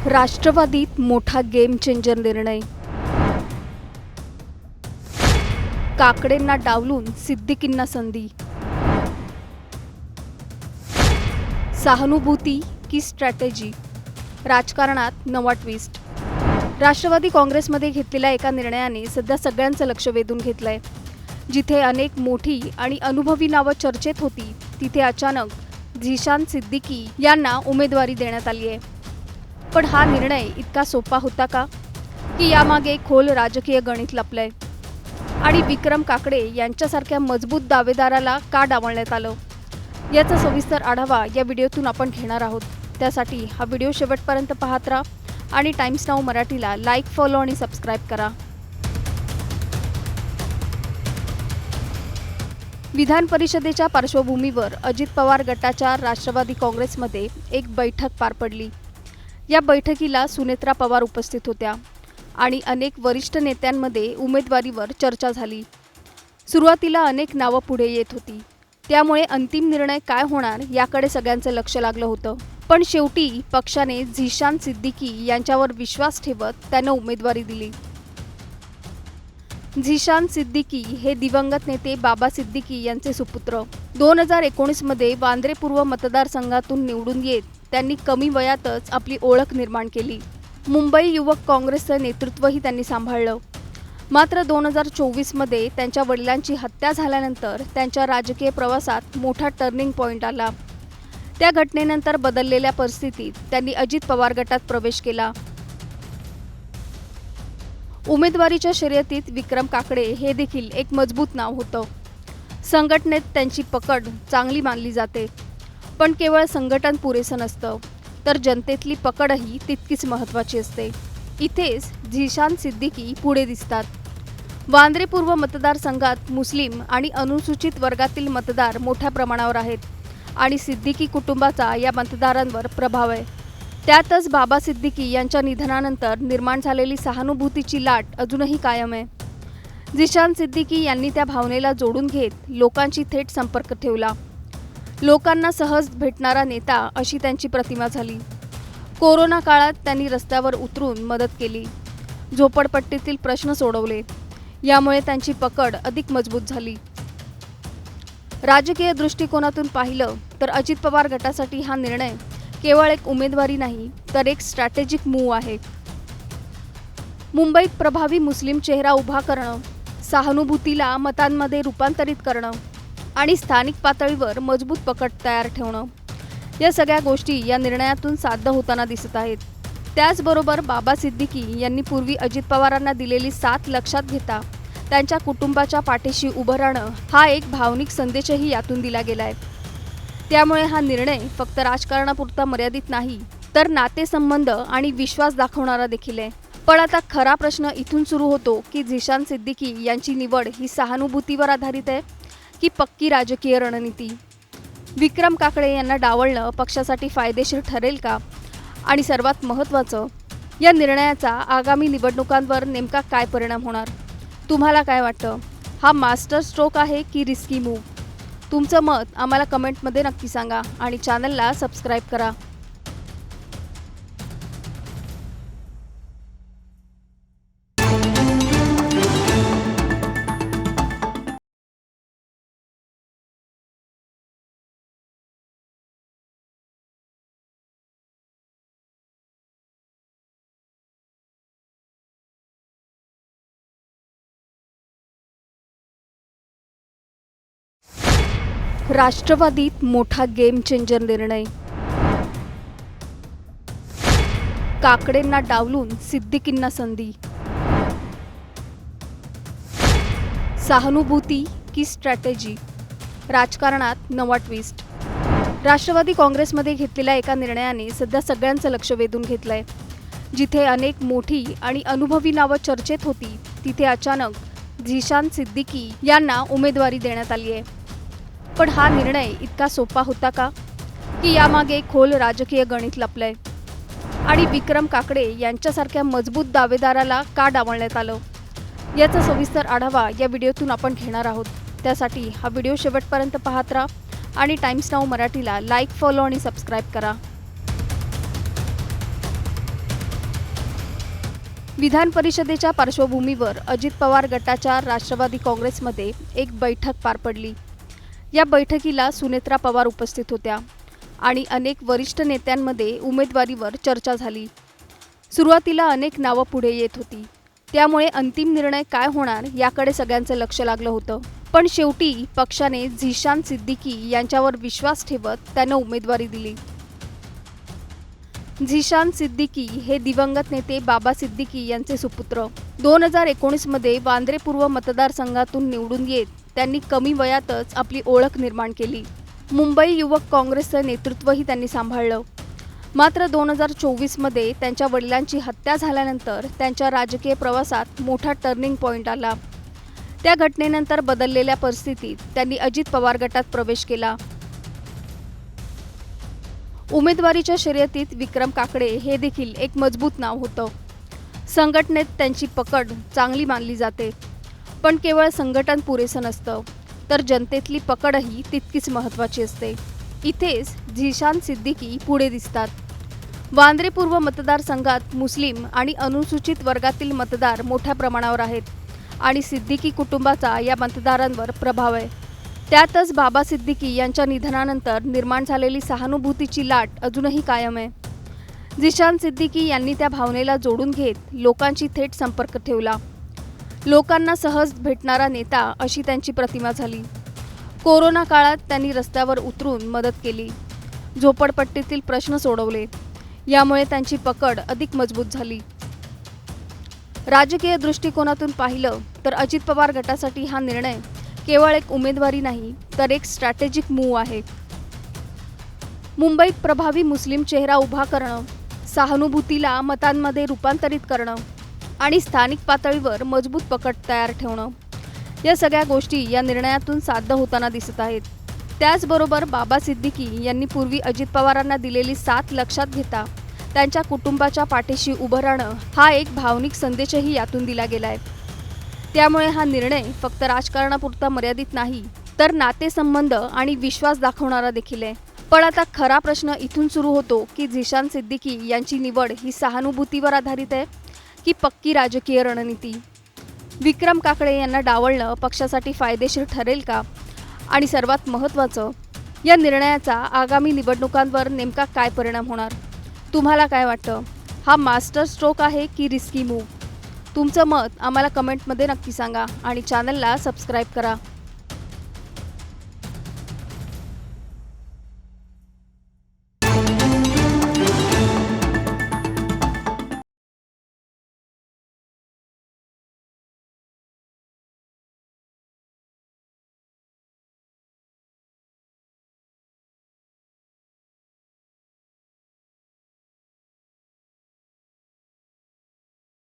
राष्ट्रवादीत मोठा game changer निर्णय. काकडेंना डावलून सिद्दीकींना संधी. सहानुभूती की स्ट्रॅटेजी? राजकारणात नवा ट्विस्ट. राष्ट्रवादी काँग्रेसमध्ये घेतलेल्या एका निर्णयाने सध्या सगळ्यांचं लक्ष वेधून घेतलंय. जिथे अनेक मोठी आणि अनुभवी नावं चर्चेत होती, तिथे अचानक झिशान सिद्दीकी यांना उमेदवारी देण्यात आली आहे. पण हा निर्णय इतका सोपा होता का, की यामागे खोल राजकीय गणित लपलंय? आणि विक्रम काकडे यांच्यासारख्या मजबूत दावेदाराला का डावलण्यात आलं, याचा सविस्तर आढावा या व्हिडिओतून आपण घेणार आहोत. त्यासाठी हा व्हिडिओ शेवटपर्यंत पाहत राहा आणि टाइम्स नाऊ मराठीला लाईक, फॉलो आणि सबस्क्राईब करा. विधान परिषदेच्या पार्श्वभूमीवर अजित पवार गटाच्या राष्ट्रवादी काँग्रेसमध्ये एक बैठक पार पडली. या बैठकीला सुनेत्रा पवार उपस्थित होत्या आणि अनेक वरिष्ठ नेत्यांमध्ये उमेदवारीवर चर्चा झाली. सुरुवातीला अनेक नावं पुढे येत होती, त्यामुळे अंतिम निर्णय काय होणार याकडे सगळ्यांचं लक्ष लागलं होतं. पण शेवटी पक्षाने झिशान सिद्दीकी यांच्यावर विश्वास ठेवत त्यांना उमेदवारी दिली. झिशान सिद्दीकी हे दिवंगत नेते बाबा सिद्दीकी यांचे सुपुत्र. 2019 मध्ये वांद्रे पूर्व मतदारसंघातून निवडून येत त्यांनी कमी वयातच आपली ओळख निर्माण केली. मुंबई युवक काँग्रेसचं नेतृत्वही त्यांनी सांभाळलं. मात्र 2024 मध्ये त्यांच्या वडिलांची हत्या झाल्यानंतर त्यांच्या राजकीय प्रवासात मोठा टर्निंग पॉईंट आला. त्या घटनेनंतर बदललेल्या परिस्थितीत त्यांनी अजित पवार गटात प्रवेश केला. उमेदवारीच्या शर्यतीत विक्रम काकडे हे देखील एक मजबूत नाव होतं. संघटनेत त्यांची पकड चांगली मानली जाते. पण केवळ संघटन पुरेसं नसतं, तर जनतेतली पकडही तितकीच महत्त्वाची असते. इथेच झिशान सिद्दीकी पुढे दिसतात. वांद्रे पूर्व मतदारसंघात मुस्लिम आणि अनुसूचित वर्गातील मतदार मोठ्या प्रमाणावर आहेत आणि सिद्दीकी कुटुंबाचा या मतदारांवर प्रभाव आहे. त्यातच बाबा सिद्दीकी यांच्या निधनानंतर निर्माण झालेली सहानुभूतीची लाट अजूनही कायम आहे. झिशान सिद्दीकी यांनी त्या भावनेला जोडून घेत लोकांशी थेट संपर्क ठेवला. लोकांना सहज भेटणारा नेता अशी त्यांची प्रतिमा झाली. कोरोना काळात त्यांनी रस्त्यावर उतरून मदत केली, झोपडपट्टीतील प्रश्न सोडवले. यामुळे त्यांची पकड अधिक मजबूत झाली. राजकीय दृष्टिकोनातून पाहिलं तर अजित पवार गटासाठी हा निर्णय केवळ एक उमेदवारी नाही, तर एक स्ट्रॅटेजिक मूव्ह आहे. मुंबईत प्रभावी मुस्लिम चेहरा उभा करणं, सहानुभूतीला मतांमध्ये रूपांतरित करणं आणि स्थानिक पातळीवर मजबूत पकड तयार ठेवणं, या सगळ्या गोष्टी या निर्णयातून साध्य होताना दिसत आहेत. त्याचबरोबर बाबा सिद्दीकी यांनी पूर्वी अजित पवारांना दिलेली साथ लक्षात घेता त्यांच्या कुटुंबाच्या पाठीशी उभं राहणं हा एक भावनिक संदेशही यातून दिला गेलाय. त्यामुळे हा निर्णय फक्त राजकारणापुरता मर्यादित नाही, तर नातेसंबंध आणि विश्वास दाखवणारा देखील आहे. पण आता खरा प्रश्न इथून सुरू होतो की झिशान सिद्दीकी यांची निवड ही सहानुभूतीवर आधारित आहे की पक्की राजकीय रणनीती? विक्रम काकडे यांना डावलणं पक्षासाठी फायदेशीर ठरेल का? आणि सर्वात महत्त्वाचं, या निर्णयाचा आगामी निवडणुकांवर नेमका काय परिणाम होणार? तुम्हाला काय वाटतं? हा मास्टर स्ट्रोक आहे की रिस्की मूव्ह? तुमचं मत आम्हाला कमेंटमध्ये नक्की सांगा आणि चॅनलला सबस्क्राईब करा. राष्ट्रवादीत मोठा गेम चेंजर निर्णय. काकडेंना डावलून सिद्दीकींना संधी. सहानुभूती की स्ट्रॅटेजी? राजकारणात नवा ट्विस्ट. राष्ट्रवादी काँग्रेसमध्ये घेतलेल्या एका निर्णयाने सध्या सगळ्यांचं लक्ष वेधून घेतलंय. जिथे अनेक मोठी आणि अनुभवी नावं चर्चेत होती, तिथे अचानक झिशान सिद्दीकी यांना उमेदवारी देण्यात आली आहे. पण हा निर्णय इतका सोपा होता का, की यामागे खोल राजकीय गणित लपलंय? आणि विक्रम काकडे यांच्यासारख्या मजबूत दावेदाराला का डावलण्यात आलं, याचा सविस्तर आढावा या व्हिडिओतून आपण घेणार आहोत. त्यासाठी हा व्हिडिओ शेवटपर्यंत पाहत राहा आणि टाइम्स नाऊ मराठीला लाईक, फॉलो आणि सबस्क्राईब करा. विधान परिषदेच्या पार्श्वभूमीवर अजित पवार गटाच्या राष्ट्रवादी काँग्रेसमध्ये एक बैठक पार पडली। या बैठकीला सुनेत्रा पवार उपस्थित होत्या आणि अनेक वरिष्ठ नेत्यांमध्ये उमेदवारीवर चर्चा झाली। सुरुवातीला अनेक नावं पुढे येत होती, त्यामुळे अंतिम निर्णय काय होणार याकडे सगळ्यांचं लक्ष लागलं होतं। पण शेवटी पक्षाने झिशान सिद्दीकी यांच्यावर विश्वास ठेवत त्यांना उमेदवारी दिली। झिशान सिद्दीकी हे दिवंगत नेते बाबा सिद्दीकी यांचे सुपुत्र। 2019 मध्ये वांद्रे पूर्व मतदारसंघातून निवडून येत त्यांनी कमी वयातच आपली ओळख निर्माण केली। मुंबई युवक काँग्रेसचं नेतृत्वही त्यांनी सांभाळलं। मात्र 2024 मध्ये त्यांच्या वडिलांची हत्या झाल्यानंतर त्यांच्या राजकीय प्रवासात मोठा टर्निंग पॉइंट आला। त्या घटनेनंतर बदललेल्या परिस्थितीत त्यांनी अजित पवार गटात प्रवेश केला। उमेदवारीच्या शर्यतीत विक्रम काकडे हे देखील एक मजबूत नाव होतं। संघटनेत त्यांची पकड चांगली मानली जाते, पण केवळ संघटन पुरेसं नसतं, तर जनतेतली पकडही तितकीच महत्त्वाची असते। इथेच झिशान सिद्दीकी पुढे दिसतात। वांद्रे पूर्व मतदारसंघात मुस्लिम आणि अनुसूचित वर्गातील मतदार मोठ्या प्रमाणावर आहेत आणि सिद्दीकी कुटुंबाचा या मतदारांवर प्रभाव आहे। त्यातच बाबा सिद्दीकी यांच्या निधनानंतर निर्माण झालेली सहानुभूतीची लाट अजूनही कायम आहे। झिशान सिद्दीकी यांनी त्या भावनेला जोडून घेत लोकांशी थेट संपर्क ठेवला। लोकांना सहज भेटणारा नेता अशी त्यांची प्रतिमा झाली। कोरोना काळात त्यांनी रस्त्यावर उतरून मदत केली, झोपडपट्टीतील प्रश्न सोडवले, यामुळे त्यांची पकड अधिक मजबूत झाली। राजकीय दृष्टिकोनातून पाहिलं तर अजित पवार गटासाठी हा निर्णय केवळ एक उमेदवारी नाही, तर एक स्ट्रॅटेजिक मूव्ह आहे। मुंबईत प्रभावी मुस्लिम चेहरा उभा करणं, सहानुभूतीला मतांमध्ये रूपांतरित करणं आणि स्थानिक पातळीवर मजबूत पकड तयार ठेवणं, या सगळ्या गोष्टी या निर्णयातून साध्य होताना दिसत आहेत। त्याचबरोबर बाबा सिद्दीकी यांनी पूर्वी अजित पवारांना दिलेली साथ लक्षात घेता त्यांच्या कुटुंबाच्या पाठीशी उभं राहणं हा एक भावनिक संदेशही यातून दिला गेलाय। त्यामुळे हा निर्णय फक्त राजकारणापुरता मर्यादित नाही, तर नातेसंबंध आणि विश्वास दाखवणारा देखील आहे। पण आता खरा प्रश्न इथून सुरू होतो की झिशान सिद्दीकी यांची निवड ही सहानुभूतीवर आधारित आहे की पक्की राजकीय रणनीती? विक्रम काकडे यांना डावलणं पक्षासाठी फायदेशीर ठरेल का? आणि सर्वात महत्त्वाचं, या निर्णयाचा आगामी निवडणुकांवर नेमका काय परिणाम होणार? तुम्हाला काय वाटतं? हा मास्टर स्ट्रोक आहे की रिस्की मूव्ह? तुमचं मत आम्हाला कमेंटमध्ये नक्की सांगा आणि चॅनलला सबस्क्राईब करा।